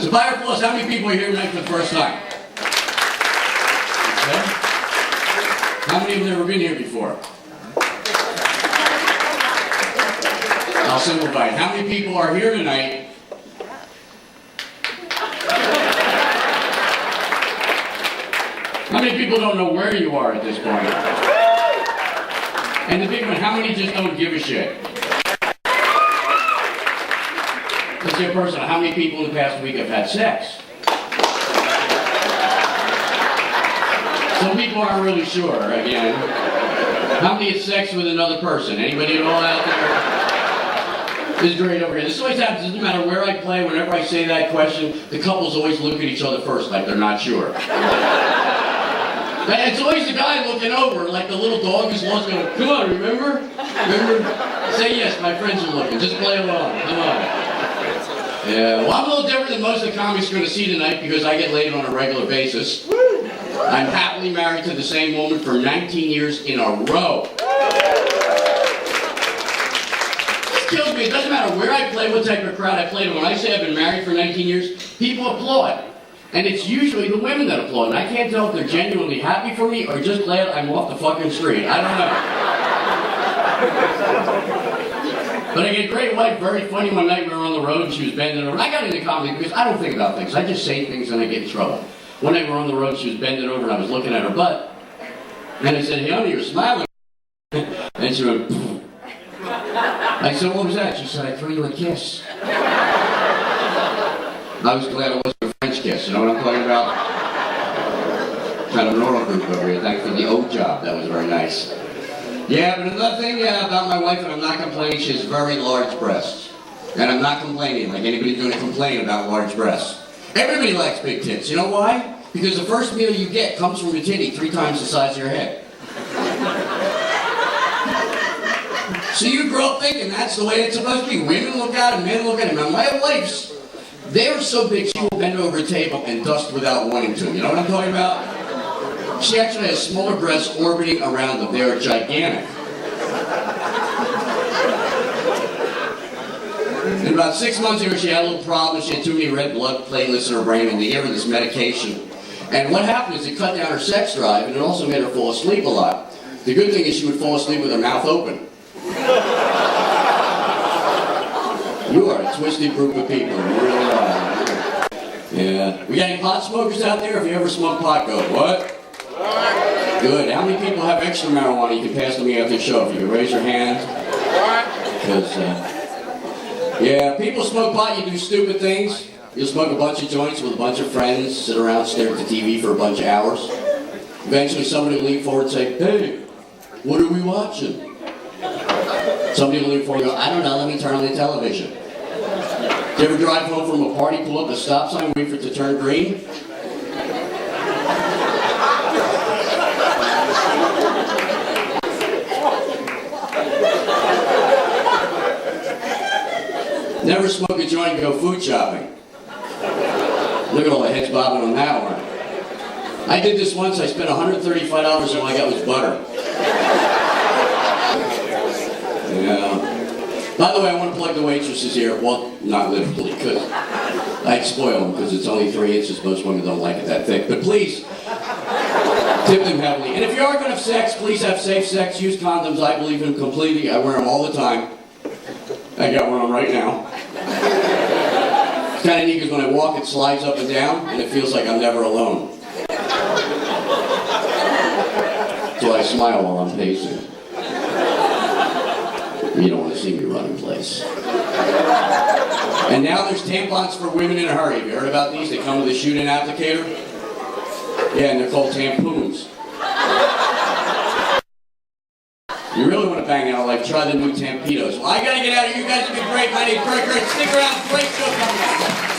So fire applause, how many people are here tonight for the first time? Okay. How many have never been here before? I'll simplify it. How many people are here tonight? How many people don't know where you are at this point? And the big one, how many just don't give a shit? Let's get personal. How many people in the past week have had sex? Some people aren't really sure, again. How many had sex with another person? Anybody at all out there? This is great over here. This always happens. It doesn't matter where I play, whenever I say that question, the couples always look at each other first like they're not sure. It's always the guy looking over, like the little dog who's lost going, come on, remember? Remember? Say yes, my friends are looking. Just play along. Come on. Yeah, well, I'm a little different than most of the comics you're going to see tonight because I get laid on a regular basis. I'm happily married to the same woman for 19 years in a row. This kills me. It doesn't matter where I play, what type of crowd I play to. When I say I've been married for 19 years, people applaud. And it's usually the women that applaud. And I can't tell if they're genuinely happy for me or just glad I'm off the fucking street. I don't know. But I get a great wife, very funny. One night we were on the road and she was bending over. I got into comedy because I don't think about things. I just say things and I get in trouble. One night we were on the road, she was bending over and I was looking at her butt. And I said, hey, honey, you're smiling. And she went, pfft. I said, what was that? She said, I threw you a kiss. I was glad it wasn't a French kiss. You know what I'm talking about? Kind of an oral group over here. Thanks for the O job. That was very nice. Yeah, but another thing about my wife, and I'm not complaining, she has very large breasts. And I'm not complaining, like anybody's going to complain about large breasts. Everybody likes big tits. You know why? Because the first meal you get comes from a titty 3 times the size of your head. So you grow up thinking that's the way it's supposed to be. Women look at it, men look at it. Now my wife's, they are so big she will bend over a table and dust without wanting to. You know what I'm talking about? She actually has smaller breasts orbiting around them. They are gigantic. In about 6 months ago, she had a little problem. She had too many red blood platelets in her brain, and they gave her this medication. And what happened is it cut down her sex drive, and it also made her fall asleep a lot. The good thing is she would fall asleep with her mouth open. You are a twisted group of people. You really are. Yeah. We got any pot smokers out there? If you ever smoke pot, go, what? Good. How many people have extra marijuana you can pass to me after the show? If you can raise your hand. Because, yeah, people smoke pot, you do stupid things. You'll smoke a bunch of joints with a bunch of friends, sit around, stare at the TV for a bunch of hours. Eventually somebody will lean forward and say, hey, what are we watching? Somebody will lean forward and go, I don't know, let me turn on the television. Do you ever drive home from a party, pull up the stop sign, wait for it to turn green? Never smoke a joint and go food shopping. Look at all the heads bobbing on that one. I did this once. I spent $135 and all I got was butter. Yeah. By the way, I want to plug the waitresses here. Well, not literally, because I'd spoil them because it's only 3 inches. Most women don't like it that thick. But please, tip them heavily. And if you are going to have sex, please have safe sex. Use condoms. I believe in them completely. I wear them all the time. I got one on right now. It's kind of neat because when I walk, it slides up and down, and it feels like I'm never alone. So I smile while I'm pacing. You don't want to see me run in place. And now there's tampons for women in a hurry. Have you heard about these? They come with a shoot-in applicator. Yeah, and they're called tampoons. You really want to bang out life, try the new Tampitos. Well, I gotta get out of here. You guys have been great. My name's Kurtz. Stick around. Great show coming up.